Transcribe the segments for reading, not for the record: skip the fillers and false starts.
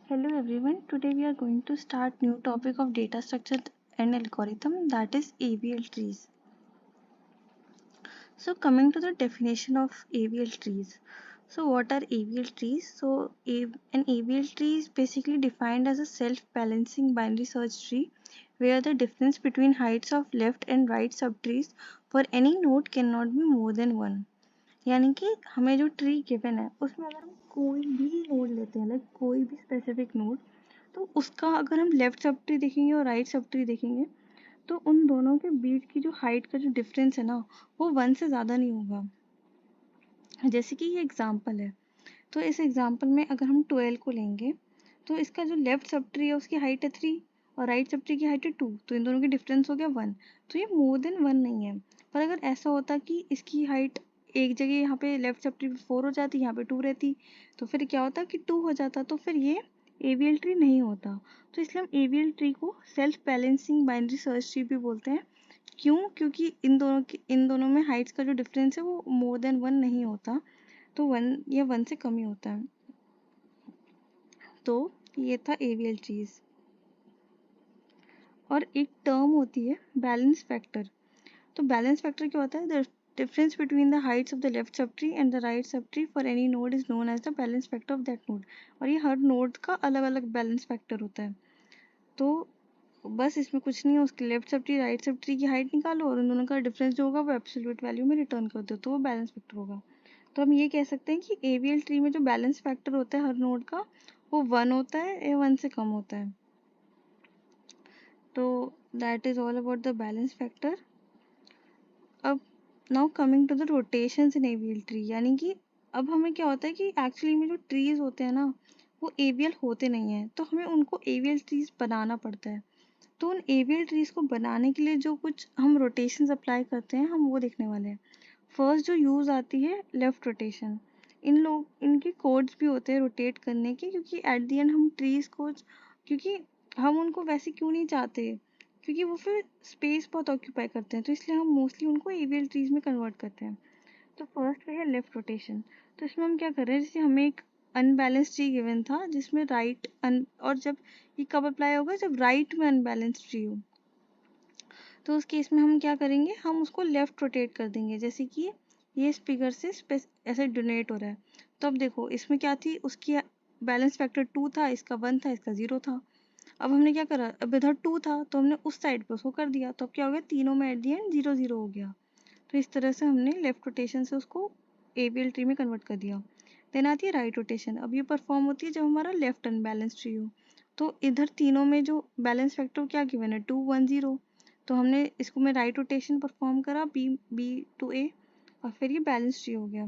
Hello everyone, today we are going to start new topic of data structure and algorithm, that is AVL trees. So coming to the definition of AVL trees. So what are AVL trees? An AVL tree is basically defined as a self-balancing binary search tree where the difference between heights of left and right subtrees for any node cannot be more than 1. यानी कि हमें जो tree given है उसमें अगर हम कोई भी नोड लेते हैं, लाइक कोई भी स्पेसिफिक नोड, तो उसका अगर हम लेफ्ट सब ट्री देखेंगे और राइट सब ट्री देखेंगे तो उन दोनों के बीच की जो हाइट का जो डिफरेंस है ना, वो 1 से ज़्यादा नहीं होगा। जैसे कि ये एग्जांपल है, तो इस एग्जांपल में अगर हम 12 को लेंगे तो इसका जो लेफ्ट सब ट्री है उसकी हाइट है 3 और राइट सब ट्री की हाइट है 2, तो इन दोनों की डिफरेंस हो गया 1। तो ये मोर देन 1 नहीं है। पर अगर ऐसा होता कि इसकी हाइट एक जगह यहाँ पे लेफ्ट सब ट्री पे 4 हो जाती, यहाँ पे 2 रहती, तो फिर क्या होता कि 2 हो जाता, तो फिर ये AVL ट्री नहीं होता। तो इसलिए हम AVL ट्री को self balancing binary search tree भी बोलते हैं। क्यों? क्योंकि इन दोनों में हाइट्स का जो डिफरेंस है वो मोर देन 1 नहीं होता, तो 1 या 1 से कम ही होता है। तो ये था AVL ट्रीज। और एक टर्म होती है बैलेंस फैक्टर। तो बैलेंस फैक्टर क्या होता है? The difference between the heights of the left sub tree and the right sub tree for any node is known as the balance factor of that node. और ये हर node का अलग अलग balance factor होता है। तो बस इसमें कुछ नहीं है, उसकी left sub tree right sub tree की हाइट निकालो और उन दोनों का डिफरेंस जो होगा वो एब्सोल्यूट वैल्यू में रिटर्न कर दो, तो वो बैलेंस फैक्टर होगा। तो हम ये कह सकते हैं कि AVL ट्री में जो बैलेंस फैक्टर होता है हर नोड का, वो 1 होता है या 1 से कम होता है। तो that is all about the balance factor. अब now coming to the rotations in AVL tree, यानी कि अब हमें क्या होता है कि एक्चुअली में जो ट्रीज होते हैं ना वो AVL होते नहीं हैं, तो हमें उनको AVL ट्रीज बनाना पड़ता है। तो उन AVL ट्रीज को बनाने के लिए जो कुछ हम रोटेशंस अप्लाई करते हैं हम वो देखने वाले हैं। फर्स्ट जो यूज आती है लेफ्ट रोटेशन। इनके कोड्स भी होते हैं रोटेट करने के, क्योंकि एट द एंड हम ट्रीज को, क्योंकि हम उनको वैसे क्यों नहीं चाहते, क्योंकि वो फिर स्पेस बहुत ऑक्यूपाई करते हैं, तो इसलिए हम मोस्टली उनको AVL ट्रीज में कन्वर्ट करते हैं। तो फर्स्ट है लेफ्ट रोटेशन। तो इसमें हम क्या कर रहे हैं, जैसे हमें एक अनबैलेंस ट्री गिवन था जिसमें और जब ये कब अप्लाई होगा, जब राइट में अनबैलेंस ट्री हो, तो उस केस में हम क्या करेंगे, हम उसको लेफ्ट रोटेट कर देंगे। जैसे कि ये इस फिगर से ऐसे डोनेट हो रहा है। तो अब देखो इसमें क्या थी, उसकी बैलेंस फैक्टर 2 था, इसका 1 था, इसका 0 था। अब हमने क्या करा, अब इधर 2 था तो हमने उस साइड पे उसको कर दिया, तो अब क्या हो गया, तीनों में एट द एंड 0 0 हो गया। तो इस तरह से हमने लेफ्ट रोटेशन से उसको AVL ट्री में कन्वर्ट कर दिया। देन आती है राइट रोटेशन। अब ये परफॉर्म होती है जब हमारा लेफ्ट अनबैलेंस ट्री हो। तो इधर तीनों में जो बैलेंस फैक्टर क्या गिवन है, 2 1 0, तो हमने इसको में राइट रोटेशन परफॉर्म करा B टू A, और फिर ये बैलेंस ट्री हो गया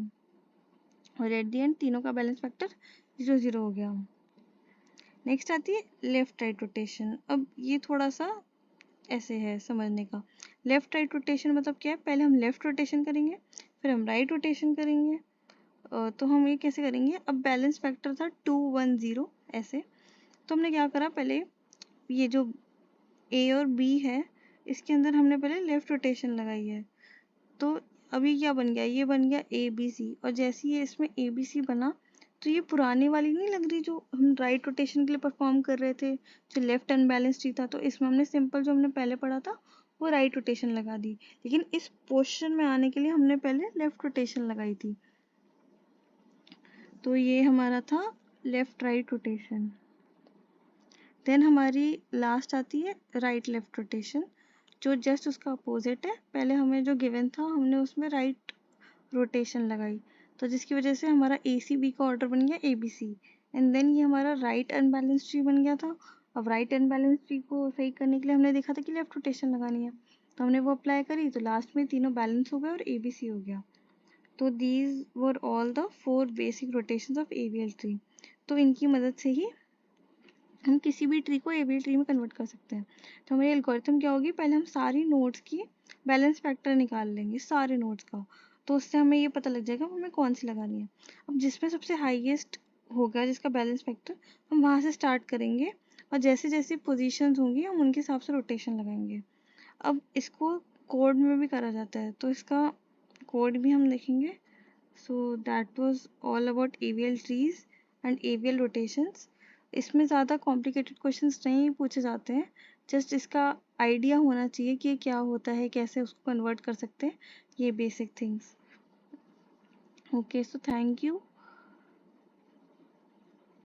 और एट द एंड तीनों का बैलेंस फैक्टर 0 0 हो गया। नेक्स्ट आती है लेफ्ट राइट रोटेशन। अब ये थोड़ा सा ऐसे है समझने का। लेफ्ट राइट रोटेशन मतलब क्या है, पहले हम लेफ्ट रोटेशन करेंगे फिर हम राइट रोटेशन करेंगे। तो हम ये कैसे करेंगे, अब बैलेंस फैक्टर था 2 1 0 ऐसे, तो हमने क्या करा, पहले ये जो A और B है इसके अंदर हमने पहले लेफ्ट रोटेशन लगाई है। तो अभी क्या बन गया, ये बन गया ABC, और जैसे ही इसमें ABC बना तो ये पुरानी वाली नहीं लग रही जो हम राइट रोटेशन के लिए परफॉर्म कर रहे थे, जो लेफ्ट अनबैलेंस ट्री था, तो इसमें हमने सिंपल जो हमने पहले पढ़ा था वो राइट रोटेशन लगा दी। लेकिन इस पोजीशन में आने के लिए हमने पहले लेफ्ट रोटेशन लगाई थी। तो ये हमारा था लेफ्ट राइट रोटेशन। देन हमारी लास्ट आती है राइट लेफ्ट रोटेशन, जो जस्ट उसका अपोजिट है। पहले हमें जो गिवन था हमने उसमें राइट रोटेशन लगाई, तो जिसकी वजह से हमारा ACB का ऑर्डर बन गया ABC, एंड देन ये हमारा राइट अनबैलेंस ट्री बन गया था। अब राइट अनबैलेंस ट्री को सही करने के लिए हमने देखा था कि लेफ्ट रोटेशन लगानी है, तो हमने वो अप्लाई करी, तो लास्ट में तीनों बैलेंस हो गए और ABC हो गया। तो these were all the 4 basic rotations of AVL tree. तो इनकी मदद से ही हम किसी भी ट्री को AVL ट्री में कन्वर्ट कर सकते हैं। तो हमारी एल्गोरिथम क्या होगी, पहले हम सारी नोड्स की बैलेंस फैक्टर निकाल लेंगे सारे नोड्स का, तो उससे हमें ये पता लग जाएगा हमें कौन सी लगानी है। अब जिसमें सबसे हाईएस्ट होगा जिसका बैलेंस फैक्टर, हम वहाँ से स्टार्ट करेंगे और जैसे जैसे पोजीशंस होंगी हम उनके हिसाब से रोटेशन लगाएंगे। अब इसको कोड में भी करा जाता है, तो इसका कोड भी हम देखेंगे। So that was all about AVL trees and AVL rotations. इसमें ज़्यादा कॉम्प्लिकेटेड क्वेश्चंस नहीं पूछे जाते हैं, जस्ट इसका आइडिया होना चाहिए कि ये क्या होता है, कैसे उसको कन्वर्ट कर सकते हैं, ये basic things. Okay, so thank you.